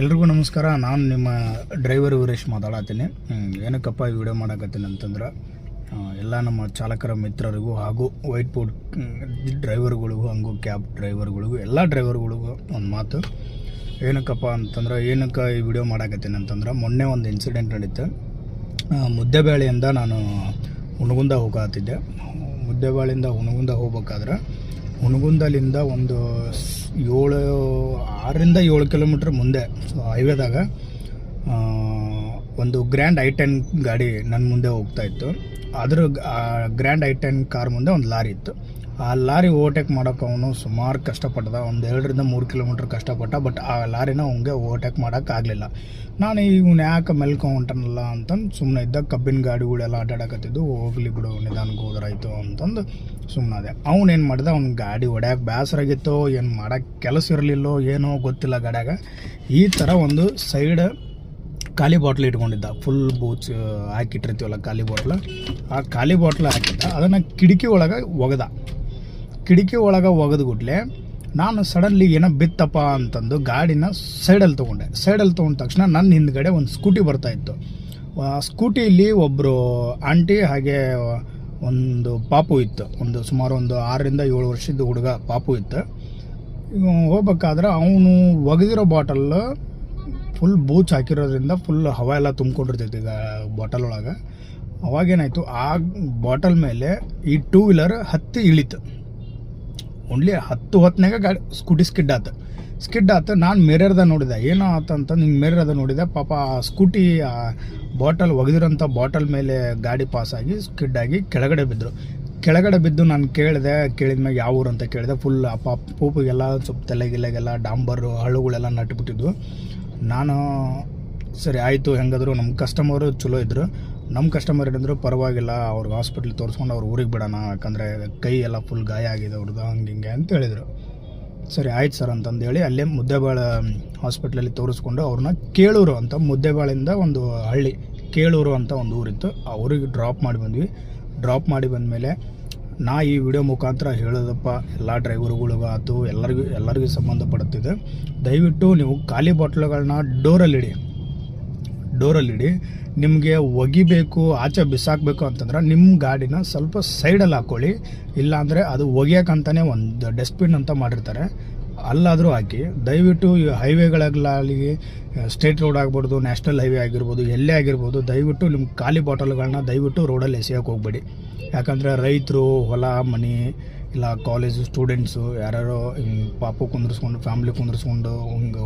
ಎಲ್ರಿಗೂ ನಮಸ್ಕಾರ. ನಾನು ನಿಮ್ಮ ಡ್ರೈವರ್ ವೀರೇಶ್ ಮಾತಾಡತ್ತೀನಿ. ಏನಕ್ಕಪ್ಪ ಈ ವಿಡಿಯೋ ಮಾಡಕತ್ತೀನಿ ಅಂತಂದ್ರೆ ಎಲ್ಲ ನಮ್ಮ ಚಾಲಕರ ಮಿತ್ರರಿಗೂ ಹಾಗೂ ವೈಟ್ ಬೋರ್ಡ್ ಡ್ರೈವರ್ಗಳಿಗೂ ಹಾಗೂ ಕ್ಯಾಬ್ ಡ್ರೈವರ್ಗಳಿಗೂ ಎಲ್ಲ ಡ್ರೈವರ್ಗಳಿಗೂ ಒಂದು ಮಾತು. ಏನಕ್ಕಪ್ಪ ಅಂತಂದ್ರೆ ಏನಕ್ಕೆ ಈ ವಿಡಿಯೋ ಮಾಡಕತ್ತೀನಿ ಅಂತಂದ್ರೆ ಮೊನ್ನೆ ಒಂದು ಇನ್ಸಿಡೆಂಟ್ ನಡೀತು. ಮುದ್ದೇಬೇಳೆಯಿಂದ ನಾನು ಹುನಗುಂದ ಹೋಗತ್ತಿದ್ದೆ. ಮುದ್ದೇಬೇಳೆಯಿಂದ ಹುನಗುಂದ ಹೋಗ್ಬೇಕಾದ್ರೆ ಹುನಗುಂದಲಿಂದ ಒಂದು 6-7 ಕಿಲೋಮೀಟ್ರ್ ಮುಂದೆ ಹೈವೇದಾಗ ಒಂದು ಗ್ರ್ಯಾಂಡ್ i10 ಗಾಡಿ ನನ್ನ ಮುಂದೆ ಹೋಗ್ತಾಯಿತ್ತು. ಅದ್ರ ಗ್ರ್ಯಾಂಡ್ i10 ಕಾರ್ ಮುಂದೆ ಒಂದು ಲಾರಿ ಇತ್ತು. ಆ ಲಾರಿ ಓವರ್ಟೇಕ್ ಮಾಡೋಕೆ ಅವನು ಸುಮಾರು ಕಷ್ಟಪಟ್ಟದ. ಒಂದು 2-3 ಕಿಲೋಮೀಟ್ರ್ ಕಷ್ಟಪಟ್ಟ. ಬಟ್ ಆ ಲಾರಿನ ಅವನಿಗೆ ಓವರ್ಟೇಕ್ ಮಾಡೋಕ್ಕಾಗಲಿಲ್ಲ. ನಾನು ಇವನು ಯಾಕೆ ಮೆಲ್ಕೊಂಟನಲ್ಲ ಅಂತಂದು ಸುಮ್ಮನೆ ಇದ್ದ. ಕಬ್ಬಿನ ಗಾಡಿಗಳೆಲ್ಲ ಅಡ್ಡಾಡಕತ್ತಿದ್ದು, ಹೋಗ್ಲಿ ಬಿಡು ನಿಧಾನಕ್ಕೆ ಹೋದ್ರಾಯ್ತು ಅಂತಂದು ಸುಮ್ಮನಾದೆ. ಅವನೇನು ಮಾಡಿದ, ಅವ್ನ ಗಾಡಿ ಹೊಡ್ಯಾಕೆ ಬೇಸರಾಗಿತ್ತೋ ಏನು ಮಾಡೋಕ್ಕೆ ಕೆಲಸ ಇರಲಿಲ್ಲೋ ಏನೋ ಗೊತ್ತಿಲ್ಲ. ಗಾಡ್ಯಾಗ ಈ ಥರ ಒಂದು ಸೈಡ್ ಖಾಲಿ ಬಾಟ್ಲ್ ಇಟ್ಕೊಂಡಿದ್ದ. ಫುಲ್ ಬೂಚ್ ಹಾಕಿಟ್ಟಿರ್ತೀವಲ್ಲ ಖಾಲಿ ಬಾಟ್ಲು, ಆ ಖಾಲಿ ಬಾಟ್ಲ್ ಹಾಕಿದ್ದ. ಅದನ್ನು ಕಿಟಕಿ ಒಳಗೆ ಒಗೆದ್ಬಿಟ್ಲೆ ನಾನು ಸಡನ್ಲಿ ಏನೋ ಬಿತ್ತಪ್ಪ ಅಂತಂದು ಗಾಡಿನ ಸೈಡಲ್ಲಿ ತೊಗೊಂಡ ತಕ್ಷಣ ನನ್ನ ಹಿಂದ್ಗಡೆ ಒಂದು ಸ್ಕೂಟಿ ಬರ್ತಾಯಿತ್ತು. ಸ್ಕೂಟಿಯಲ್ಲಿ ಒಬ್ಬರು ಆಂಟಿ ಹಾಗೆ ಒಂದು ಪಾಪು ಇತ್ತು. ಸುಮಾರು 6-7 ವರ್ಷದ ಹುಡುಗ ಪಾಪು ಇತ್ತು. ಹೋಗ್ಬೇಕಾದ್ರೆ ಅವನು ಒಗೆದಿರೋ ಬಾಟಲ್ ಫುಲ್ ಬೂಚ್ ಹಾಕಿರೋದ್ರಿಂದ ಫುಲ್ ಹವಾ ಎಲ್ಲ ತುಂಬ್ಕೊಂಡಿರ್ತೈತಿ ಈಗ ಬಾಟಲ್ ಒಳಗೆ. ಅವಾಗೇನಾಯಿತು, ಆ ಬಾಟಲ್ ಮೇಲೆ ಈ 2 ವೀಲರ್ ಹತ್ತಿ ಇಳಿತು. ಓನ್ಲಿ ಹೊತ್ನಾಗ ಗಾಡಿ ಸ್ಕೂಟಿ ಸ್ಕಿಡ್ ಆತು. ನಾನು ಮಿರರ್ದಾಗ ನೋಡಿದೆ ಏನೋ ಆತಂತ. ಹಿಂಗೆ ಮಿರರ್ದಾಗ ನೋಡಿದೆ, ಪಾಪ ಆ ಸ್ಕೂಟಿ ಬಾಟಲ್ ಒಗೆದಿರೋಂಥ ಬಾಟಲ್ ಮೇಲೆ ಗಾಡಿ ಪಾಸಾಗಿ ಸ್ಕಿಡ್ ಆಗಿ ಕೆಳಗಡೆ ಬಿದ್ದು ನಾನು ಕೇಳಿದ್ಮ್ಯಾಗ ಯಾವ ಊರು ಅಂತ ಕೇಳಿದೆ. ಫುಲ್ ಪೂಪಿಗೆಲ್ಲ ಸ್ವಲ್ಪ ತಲೆಗೆಲ್ಲ ಡಾಂಬರು ಹಳ್ಳುಗಳೆಲ್ಲ ನಟ್ಬಿಟ್ಟಿದ್ವು. ನಾನು ಸರಿ ಆಯಿತು, ಹೆಂಗಾದ್ರು ನಮ್ಮ ಕಸ್ಟಮರು ಚಲೋ ಇದ್ದರು. ನಮ್ಮ ಕಸ್ಟಮರ್ ಏನಂದ್ರು ಪರವಾಗಿಲ್ಲ, ಅವ್ರಿಗೆ ಹಾಸ್ಪಿಟ್ಲಿಗೆ ತೋರಿಸ್ಕೊಂಡು ಅವ್ರು ಊರಿಗೆ ಬಿಡೋಣ, ಯಾಕಂದರೆ ಕೈ ಎಲ್ಲ ಫುಲ್ ಗಾಯ ಆಗಿದೆ ಅವ್ರದ್ದು, ಹಿಂಗೆ ಅಂತ ಹೇಳಿದರು. ಸರಿ ಆಯ್ತು ಸರ್ ಅಂತಂದೇಳಿ ಅಲ್ಲೇ ಮುದ್ದೇಬೇಳೆ ಹಾಸ್ಪಿಟ್ಲಲ್ಲಿ ತೋರಿಸ್ಕೊಂಡು ಅವ್ರನ್ನ ಕೇಳೂರು ಅಂತ, ಮುದ್ದೇಬೇಳೆಯಿಂದ ಒಂದು ಹಳ್ಳಿ ಕೇಳೂರು ಅಂತ ಒಂದು ಊರಿತ್ತು, ಆ ಊರಿಗೆ ಡ್ರಾಪ್ ಮಾಡಿ ಬಂದಮೇಲೆ ನಾ ಈ ವಿಡಿಯೋ ಮುಖಾಂತರ ಹೇಳೋದಪ್ಪ ಎಲ್ಲ ಡ್ರೈವರ್ಗಳಿಗೂ ಆಯ್ತು, ಎಲ್ಲರಿಗೂ ಸಂಬಂಧಪಡುತ್ತಿದೆ. ದಯವಿಟ್ಟು ನೀವು ಖಾಲಿ ಬಾಟ್ಲುಗಳನ್ನ ಡೋರಲ್ಲಿಡಿ. ನಿಮಗೆ ಒಗಿಬೇಕು, ಆಚೆ ಬಿಸಾಕಬೇಕು ಅಂತಂದ್ರೆ ನಿಮ್ಮ ಗಾಡಿನ ಸ್ವಲ್ಪ ಸೈಡಲ್ಲಿ ಹಾಕ್ಕೊಳ್ಳಿ. ಇಲ್ಲಾಂದರೆ ಅದು ಒಗಿಯೋಕ್ಕಂತಲೇ ಒಂದು ಡಸ್ಟ್ಬಿನ್ ಅಂತ ಮಾಡಿರ್ತಾರೆ, ಅಲ್ಲಾದರೂ ಹಾಕಿ. ದಯವಿಟ್ಟು ಈ ಹೈವೇಗಳಾಗಲಿ, ಸ್ಟೇಟ್ ರೋಡ್ ಆಗ್ಬೋದು, ನ್ಯಾಷನಲ್ ಹೈವೇ ಆಗಿರ್ಬೋದು, ಎಲ್ಲೇ ಆಗಿರ್ಬೋದು, ದಯವಿಟ್ಟು ನಿಮ್ಮ ಖಾಲಿ ಬಾಟಲ್ಗಳನ್ನ ದಯವಿಟ್ಟು ರೋಡಲ್ಲಿ ಎಸೆಯೋಕೆ ಹೋಗ್ಬೇಡಿ. ಯಾಕಂದರೆ ರೈತರು, ಹೊಲ ಮನೆ, ಇಲ್ಲ ಕಾಲೇಜು ಸ್ಟೂಡೆಂಟ್ಸು ಯಾರ್ಯಾರೋ ಪಾಪು ಕುಂದಿರಿಸ್ಕೊಂಡು ಫ್ಯಾಮ್ಲಿ ಕುಂದಿರಿಸ್ಕೊಂಡು ಹಿಂಗೆ